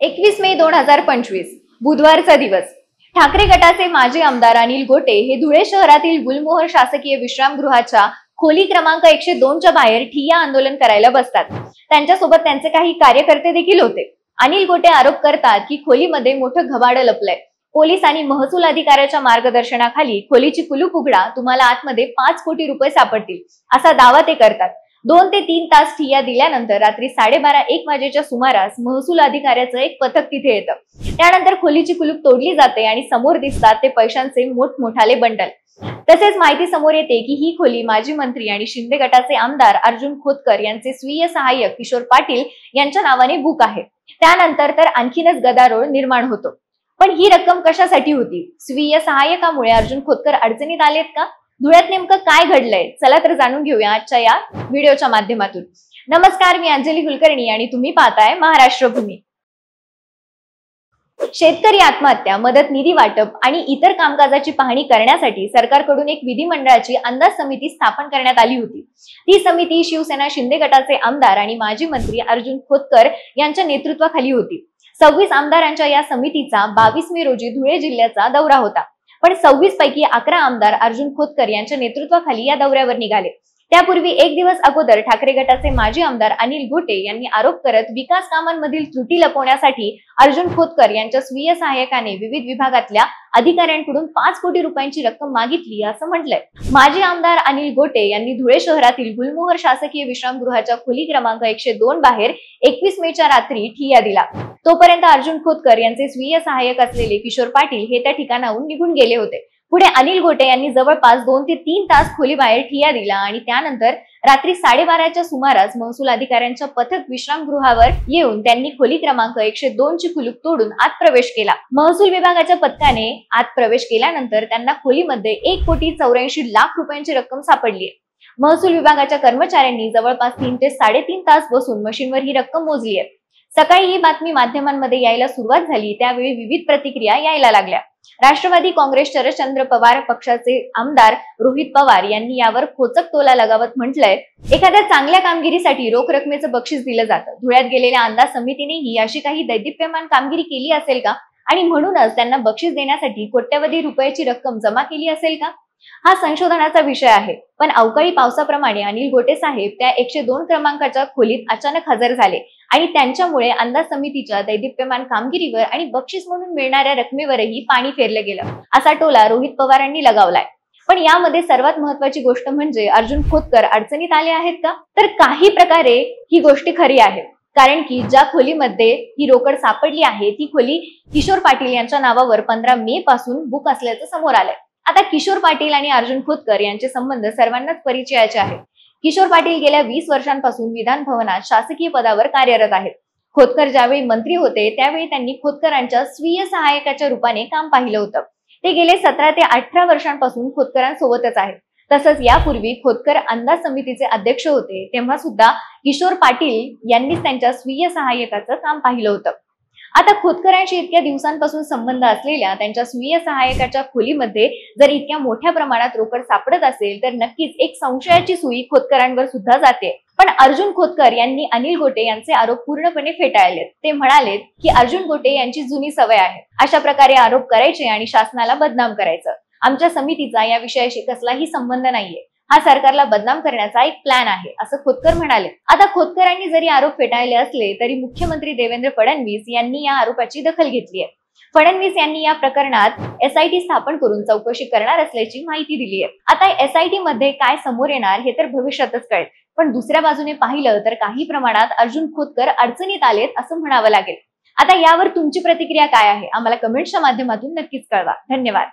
21 मे 2025 बुधवारचा दिवस। ठाकरे गटाचे माजी आमदार अनिल गोटे हे धुळे शहरातील गुलमोहर शासकीय विश्रामगृहाच्या खोली क्रमांक 102 च्या बाहेर ठिय्या आंदोलन करायला बसतात। त्यांच्यासोबत त्यांचे काही कार्यकर्ते देखील होते। अनिल गोटे आरोप करतात की खोलीमध्ये मोठं घबाड लपलंय। पोलीस आणि महसूल अधिकाऱ्याच्या मार्गदर्शनाखाली खोलीची कुलूप उघडा, तुम्हाला आतमध्ये 5 कोटी रुपये सापडतील असा दावा ते करतात। 2 ते 3 तास ठिय्या दिल्यानंतर रात्री 12:30-1 वाजेच्या सुमारास महसूल अधिकाऱ्याचं एक पथक तिथे येतं। त्यानंतर खोलीची कुलूप तोडली जाते आणि समोर दिसतात ते पैशांचे मोठमोठाले बंडल। तसेच माहिती समोर येते की ही खोली माजी मंत्री आणि शिंदे गटाचे आमदार अर्जुन खोतकर यांचे स्वीय सहाय्यक किशोर पाटील यांच्या नावाने बुक आहे। त्यानंतर तर आणखीनच गदारोळ निर्माण होतो। पण ही रक्कम कशासाठी होती? स्वीय सहाय्यकामुळे अर्जुन खोतकर अडचणीत आलेत का? धुळ्यात नेमकं काय घडलंय? चला तर जाणून घेऊया आजच्या या व्हिडिओच्या माध्यमातून। नमस्कार, मी अंजली कुलकर्णी आणि तुम्ही पाहताय महाराष्ट्र भूमी। शेतकरी आत्महत्या, मदत निधी वाटप आणि इतर कामकाजाची पाहणी करण्यासाठी सरकारकडून एक विधिमंडळाची अंदाज समिती स्थापन करण्यात आली होती। ती समिती शिवसेना शिंदे गटाचे आमदार आणि माजी मंत्री अर्जुन खोतकर यांच्या नेतृत्वाखाली होती। 26 आमदारांच्या या समितीचा 22 मे रोजी धुळे जिल्ह्याचा दौरा होता। पण 26 पैकी 11 आमदार अर्जुन खोतकर यांच्या नेतृत्वाखाली या दौऱ्यावर निघाले। त्यापूर्वी एक दिवस अगोदर ठाकरे गटाचे माजी आमदार अनिल गोटे यांनी आरोप करत विकास कामांमधील त्रुटी लपवण्यासाठी अर्जुन खोतकर यांच्या स्वीय सहाय्यकाने विविध विभागातल्या अधिकाऱ्यांकडून 5 कोटी रुपयांची रक्कम मागितली असं म्हटलंय। माजी आमदार अनिल गोटे यांनी धुळे शहरातील गुलमोहर शासकीय विश्रामगृहाच्या खोली क्रमांक 102 बाहेर 21 मेच्या रात्री ठिय्या दिला। तोपर्यंत अर्जुन खोतकर यांचे स्वीय सहाय्यक असलेले किशोर पाटील हे त्या ठिकाणाहून निघून गेले होते। पुढे अनिल गोटे यांनी जवळपास 2 ते 3 तास खोलीबाहेर ठिय्या दिला आणि त्यानंतर रात्री 12:30च्या सुमारास महसूल अधिकाऱ्यांच्या पथक विश्रामगृहावर येऊन त्यांनी खोली क्रमांक 102 ची कुलूप तोडून आत प्रवेश केला। महसूल विभागाच्या पथकाने आत प्रवेश केल्यानंतर त्यांना खोलीमध्ये 1,84,00,000 रुपयांची रक्कम सापडली। महसूल विभागाच्या कर्मचाऱ्यांनी जवळपास 3 ते 3.5 तास बसून मशीनवर ही रक्कम मोजली आहे। सकाळी ही बातमी माध्यमांमध्ये यायला सुरुवात झाली त्यावेळी विविध प्रतिक्रिया यायला लागल्या। राष्ट्रवादी काँग्रेस शरदचंद्र पवार पक्षाचे आमदार रोहित पवार यांनी यावर खोचक टोला लगावत म्हटलंय, एखाद्या चांगल्या कामगिरीसाठी रोख रकमेचं बक्षीस दिलं जातं। धुळ्यात गेलेल्या अंदाज समितीनेही अशी काही दैदिप्यमान कामगिरी केली असेल का आणि म्हणूनच त्यांना बक्षीस देण्यासाठी कोट्यवधी रुपयाची रक्कम जमा केली असेल का? हा संशोधनाचा विषय आहे। पण अवकाळी पावसाप्रमाणे अनिल गोटे साहेब त्या 102 क्रमांकाच्या खोलीत अचानक हजर झाले आणि त्यांच्यामुळे अंदाज समितीच्या दैदिप्यमान कामगिरीवर आणि बक्षीस म्हणून मिळणाऱ्या रकमेवरही पाणी फेरलं गेलं असा टोला रोहित पवारांनी लगावलाय। पण यामध्ये सर्वात महत्त्वाची गोष्ट म्हणजे अर्जुन खोतकर अडचणीत आले आहेत का? तर काही प्रकारे ही गोष्ट खरी आहे, कारण की ज्या खोलीमध्ये ही रोकड सापडली आहे ती खोली किशोर पाटील यांच्या नावावर 15 मे पासून बुक असल्याचं समोर आलंय। आता किशोर पाटील आणि अर्जुन खोतकर यांचे संबंध सर्वांनाच परिचयाचे आहेत। किशोर पाटील गेल्या 20 वर्षांपासून विधान भवनात शासकीय पदावर कार्यरत आहेत। खोतकर ज्यावेळी मंत्री होते त्यावेळी त्यांनी खोतकरांच्या स्वीय सहाय्यकाच्या रूपाने काम पाहिलं होतं। ते गेले 17 ते 18 वर्षांपासून खोतकरांसोबतच आहेत। तसंच यापूर्वी खोतकर अंदाज समितीचे अध्यक्ष होते तेव्हा सुद्धा किशोर पाटील यांनीच त्यांच्या स्वीय सहाय्यकाचं काम पाहिलं होतं। आता खोतकरांशी इतक्या दिवसांपासून संबंध असलेल्या त्यांच्या स्वीय सहाय्यकाच्या खोलीमध्ये जर इतक्या मोठ्या प्रमाणात रोकड सापडत असेल तर नक्कीच एक संशयाची सुई खोतकरांवर सुद्धा जाते। पण अर्जुन खोतकर यांनी अनिल गोटे यांचे आरोप पूर्णपणे फेटाळलेत। ते म्हणालेत की अर्जुन गोटे यांची जुनी सवय आहे अशा प्रकारे आरोप करायचे आणि शासनाला बदनाम करायचं। आमच्या समितीचा या विषयाशी कसलाही संबंध नाहीये, हा सरकारला बदनाम करण्याचा एक प्लॅन आहे असं खोतकर म्हणाले। आता खोतकरांनी जरी आरोप फेटाळले असले तरी मुख्यमंत्री देवेंद्र फडणवीस यांनी या आरोपाची दखल घेतली आहे। फडणवीस यांनी या प्रकरणात SIT स्थापन करून चौकशी करणार असल्याची माहिती दिली आहे। आता SIT मध्ये काय समोर येणार हे तर भविष्यातच कळेल, पण दुसऱ्या बाजूने पाहिलं तर काही प्रमाणात अर्जुन खोतकर अडचणीत आलेत असं म्हणावं लागेल। आता यावर तुमची प्रतिक्रिया काय आहे आम्हाला कमेंट्सच्या माध्यमातून नक्कीच कळवा। धन्यवाद।